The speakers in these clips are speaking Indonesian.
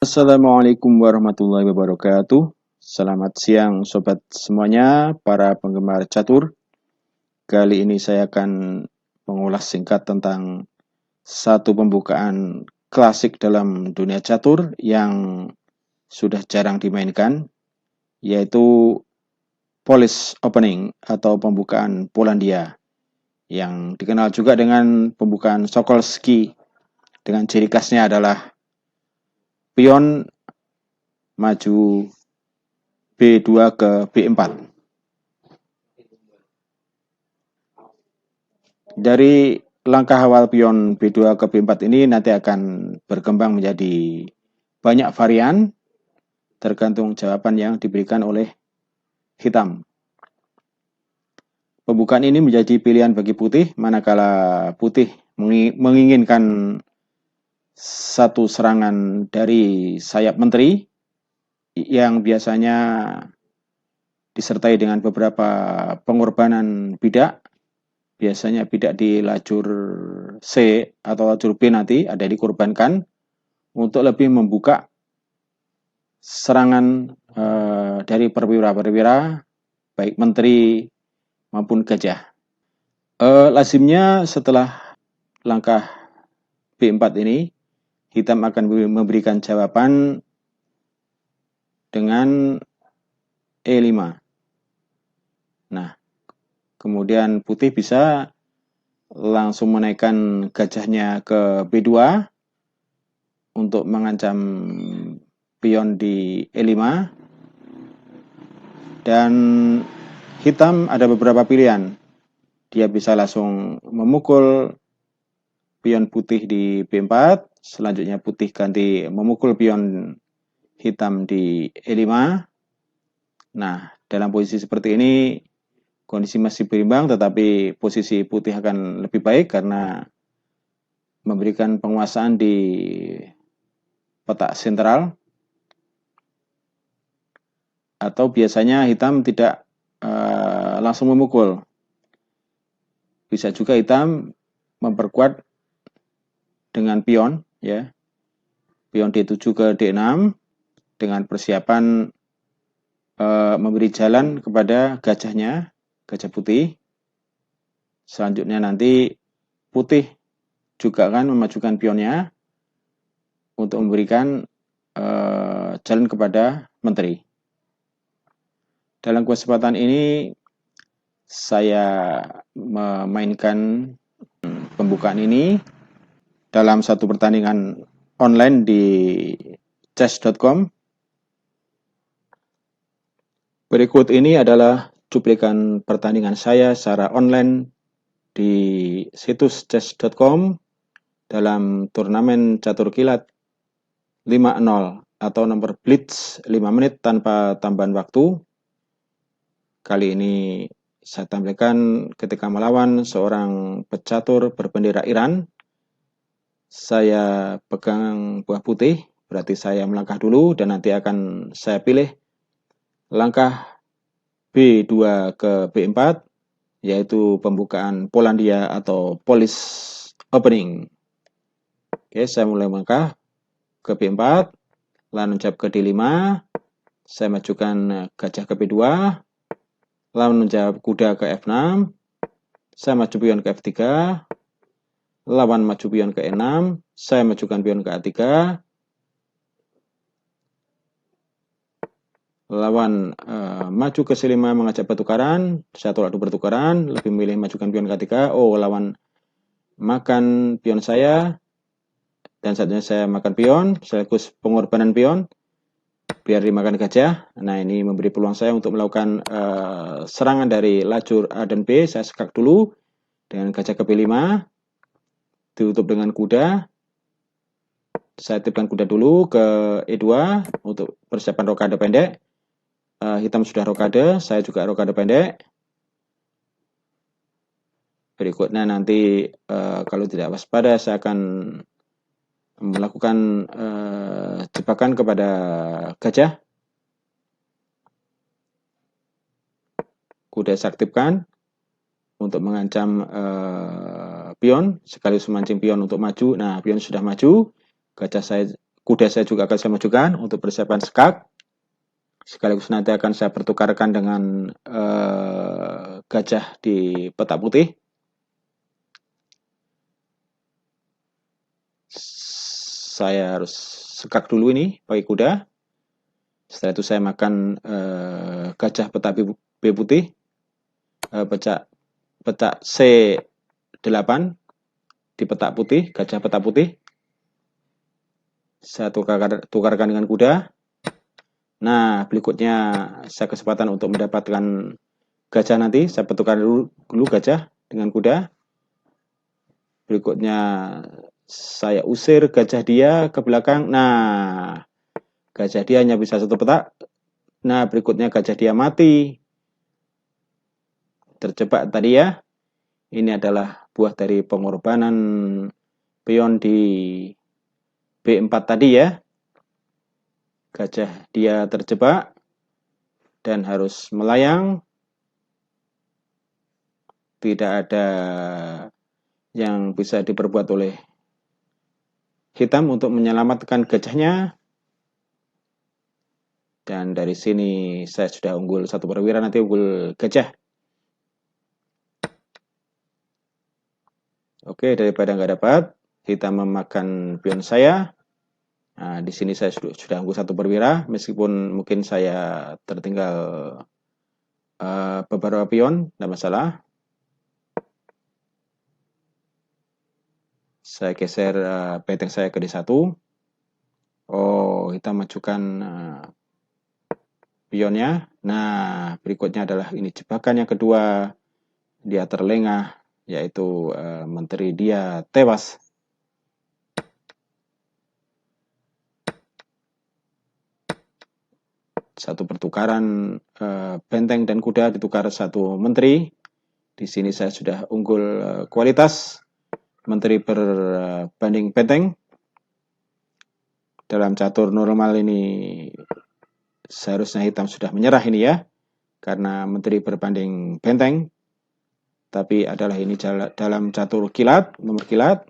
Assalamualaikum warahmatullahi wabarakatuh. Selamat siang sobat semuanya, para penggemar catur. Kali ini saya akan mengulas singkat tentang satu pembukaan klasik dalam dunia catur yang sudah jarang dimainkan, yaitu Polish Opening atau pembukaan Polandia, yang dikenal juga dengan pembukaan Sokolski, dengan ciri khasnya adalah pion maju B2 ke B4. Dari langkah awal pion B2 ke B4 ini nanti akan berkembang menjadi banyak varian tergantung jawaban yang diberikan oleh hitam. Pembukaan ini menjadi pilihan bagi putih manakala putih menginginkan satu serangan dari sayap menteri yang biasanya disertai dengan beberapa pengorbanan bidak. Biasanya bidak di lajur C atau lajur B nanti ada dikorbankan untuk lebih membuka serangan dari perwira-perwira baik menteri maupun gajah. Lazimnya setelah langkah B4 ini, hitam akan memberikan jawaban dengan E5. Nah, kemudian putih bisa langsung menaikkan gajahnya ke B2 untuk mengancam pion di E5. Dan hitam ada beberapa pilihan. Dia bisa langsung memukul pion putih di B4, selanjutnya putih ganti memukul pion hitam di E5. Nah, dalam posisi seperti ini kondisi masih berimbang, tetapi posisi putih akan lebih baik karena memberikan penguasaan di peta sentral. Atau biasanya hitam tidak langsung memukul. Bisa juga hitam memperkuat dengan pion, ya, pion D7 ke D6 dengan persiapan memberi jalan kepada gajahnya, gajah putih. Selanjutnya nanti putih juga akan memajukan pionnya untuk memberikan jalan kepada menteri. Dalam kesempatan ini saya memainkan pembukaan ini dalam satu pertandingan online di chess.com. Berikut ini adalah cuplikan pertandingan saya secara online di situs chess.com dalam turnamen catur kilat 5-0 atau nomor blitz 5 menit tanpa tambahan waktu. Kali ini saya tampilkan ketika melawan seorang pecatur berbendera Iran. Saya pegang buah putih, berarti saya melangkah dulu dan nanti akan saya pilih langkah B2 ke B4, yaitu pembukaan Polandia atau Polish Opening. Oke, saya mulai melangkah ke B4, lalu menjawab ke D5, saya majukan gajah ke B2, lawan menjawab kuda ke F6, saya maju pion ke F3, lawan maju pion ke E6, saya majukan pion ke A3, lawan maju ke C5 mengajak pertukaran, saya tolak dulu pertukaran, lebih memilih majukan pion ke A3, oh lawan makan pion saya, dan saatnya saya makan pion, sekaligus pengorbanan pion, biar dimakan gajah. Nah, ini memberi peluang saya untuk melakukan serangan dari lajur A dan B. Saya sekak dulu dengan gajah ke B5, ditutup dengan kuda. Saya titipkan kuda dulu ke E2 untuk persiapan rokade pendek. Hitam sudah rokade, saya juga rokade pendek. Berikutnya nanti kalau tidak waspada saya akan melakukan jebakan kepada gajah. Kuda saya aktifkan untuk mengancam pion, sekaligus memancing pion untuk maju. Nah, pion sudah maju, gajah saya kuda saya juga akan saya majukan untuk persiapan skak. Sekaligus nanti akan saya pertukarkan dengan gajah di petak putih. Saya harus skak dulu ini pakai kuda. Setelah itu saya makan gajah petak B putih, petak C8 di petak putih, gajah petak putih. Saya tukarkan dengan kuda. Nah, berikutnya saya kesempatan untuk mendapatkan gajah nanti. Saya pertukar dulu gajah dengan kuda. Berikutnya saya usir gajah dia ke belakang. Nah, gajah dia hanya bisa satu petak. Nah, berikutnya gajah dia mati. Terjebak tadi ya. Ini adalah buah dari pengorbanan pion di B4 tadi ya. Gajah dia terjebak dan harus melayang. Tidak ada yang bisa diperbuat oleh hitam untuk menyelamatkan gajahnya. Dan dari sini saya sudah unggul 1 perwira, nanti unggul gajah. Oke, daripada nggak dapat, hitam memakan pion saya. Nah, di sini saya sudah unggul 1 perwira, meskipun mungkin saya tertinggal beberapa pion, tidak masalah. Saya geser benteng saya ke D1. Oh, hitam majukan pionnya. Nah, berikutnya adalah ini jebakan yang kedua. Dia terlengah, yaitu menteri dia tewas. Satu pertukaran benteng dan kuda ditukar satu menteri. Di sini saya sudah unggul kualitas menteri berbanding benteng. Dalam catur normal ini seharusnya hitam sudah menyerah ini ya, karena menteri berbanding benteng. Tapi adalah ini dalam catur kilat, nomor kilat.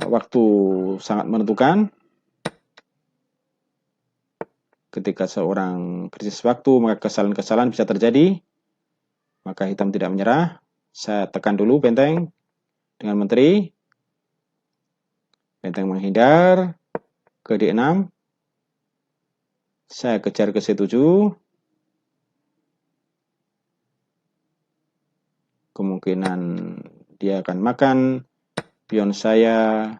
Waktu sangat menentukan. Ketika seorang krisis waktu, maka kesalahan-kesalahan bisa terjadi. Maka hitam tidak menyerah. Saya tekan dulu benteng dengan menteri. Benteng menghindar ke D6. Saya kejar ke C7. Kemungkinan dia akan makan pion saya.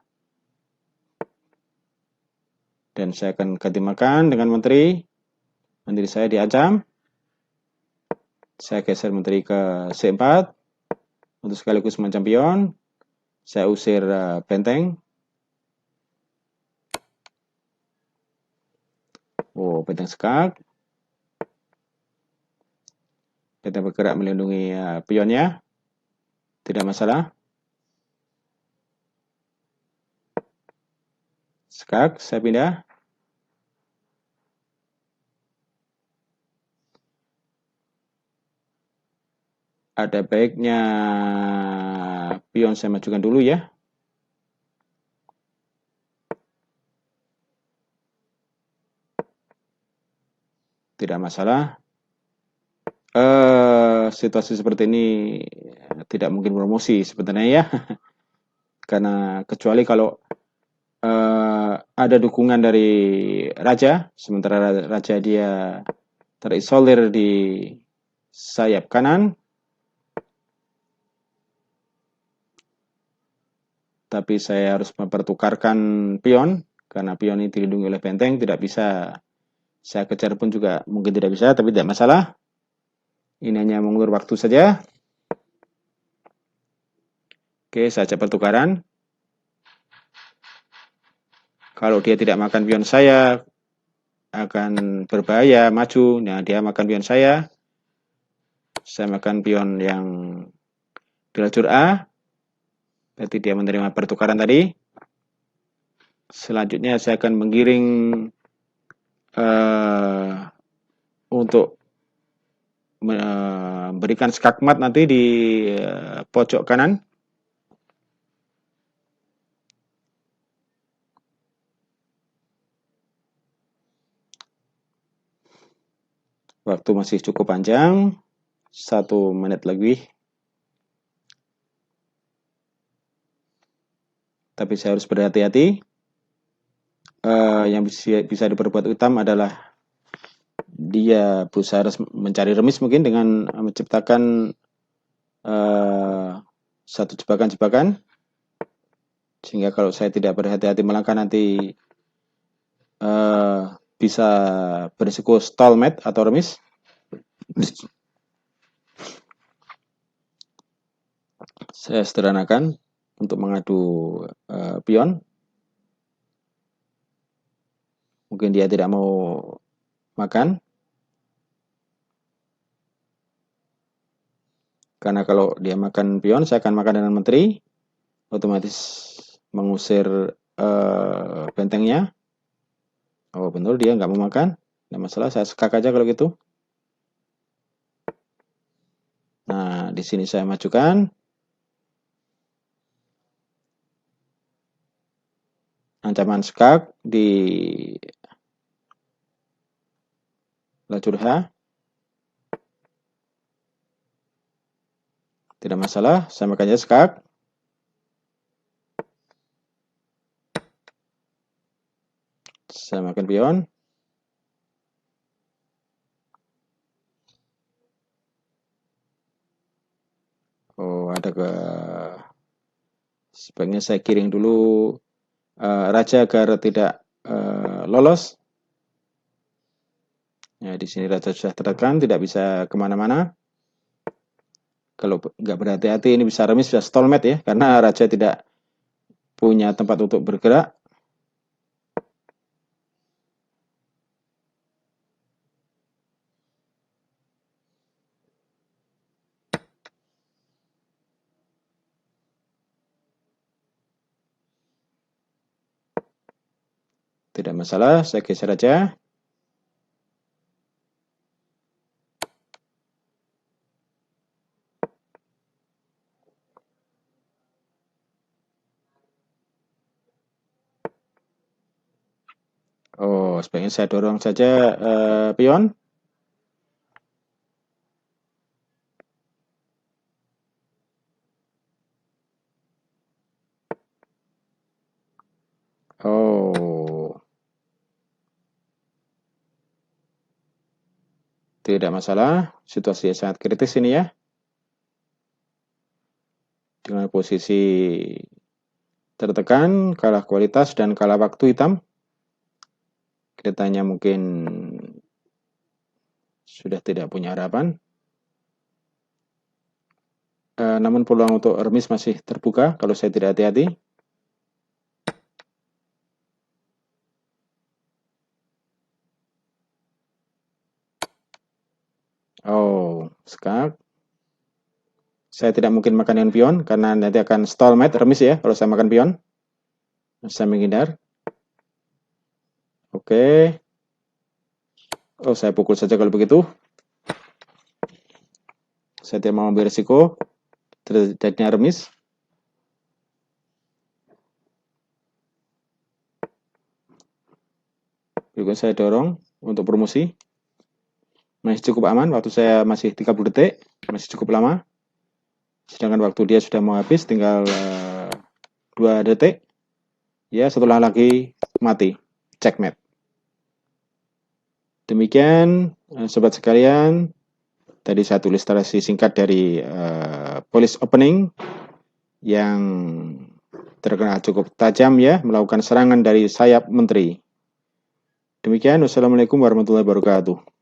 Dan saya akan ganti makan dengan menteri. Menteri saya diancam. Saya geser menteri ke C4 untuk sekaligus mengancam pion. Saya usir benteng. Oh, benteng skak. Benteng bergerak melindungi pionnya. Tidak masalah. Skak, saya pindah. Ada baiknya pion saya majukan dulu ya. Tidak masalah. Situasi seperti ini tidak mungkin promosi sebenarnya ya. Karena kecuali kalau ada dukungan dari raja, sementara raja dia terisolir di sayap kanan. Tapi saya harus mempertukarkan pion, karena pion ini dilindungi oleh benteng, tidak bisa saya kejar pun juga mungkin tidak bisa, tapi tidak masalah. Ini hanya mengulur waktu saja. Oke, saya cepat pertukaran. Kalau dia tidak makan pion saya, akan berbahaya, maju. Nah, dia makan pion saya. Saya makan pion yang di lajur A. Berarti dia menerima pertukaran tadi. Selanjutnya saya akan menggiring untuk memberikan skakmat nanti di pojok kanan. Waktu masih cukup panjang, 1 menit lebih. Tapi saya harus berhati-hati. Yang bisa diperbuat utama adalah dia berusaha mencari remis mungkin dengan menciptakan satu jebakan-jebakan, sehingga kalau saya tidak berhati-hati melangkah nanti bisa berisiko stalemate atau remis. Saya sederhanakan untuk mengadu pion. Mungkin dia tidak mau makan, karena kalau dia makan pion, saya akan makan dengan menteri, otomatis mengusir bentengnya. Oh betul, dia nggak mau makan, nggak masalah, saya skak aja kalau gitu. Nah, di sini saya majukan. Ancaman skak di lajur H. Tidak masalah, saya makan aja skak. Saya makan pion. Oh, ada ke... Sebaiknya saya kiring dulu raja agar tidak lolos. Ya, di sini raja sudah tertekan, tidak bisa kemana-mana. Kalau nggak berhati-hati ini bisa remis, bisa stalemate ya, karena raja tidak punya tempat untuk bergerak. Tidak masalah, saya geser aja. Oh, sebaiknya saya dorong saja pion. Oh, tidak masalah, situasi sangat kritis ini ya. Dengan posisi tertekan, kalah kualitas dan kalah waktu hitam. Keretanya mungkin sudah tidak punya harapan. Namun peluang untuk remis masih terbuka kalau saya tidak hati-hati. Oh, skak. Saya tidak mungkin makan dengan pion karena nanti akan stalemate remis ya kalau saya makan pion. Saya menghindar. Oke. Oh, saya pukul saja kalau begitu. Saya tidak mau ambil risiko terjadinya remis. Berikutnya saya dorong untuk promosi. Masih cukup aman, waktu saya masih 30 detik, masih cukup lama. Sedangkan waktu dia sudah mau habis, tinggal 2 detik. Ya, setelah lagi mati. Checkmate. Demikian, sobat sekalian. Tadi saya tulis narasi singkat dari police opening yang terkenal cukup tajam ya, melakukan serangan dari sayap menteri. Demikian, wassalamualaikum warahmatullahi wabarakatuh.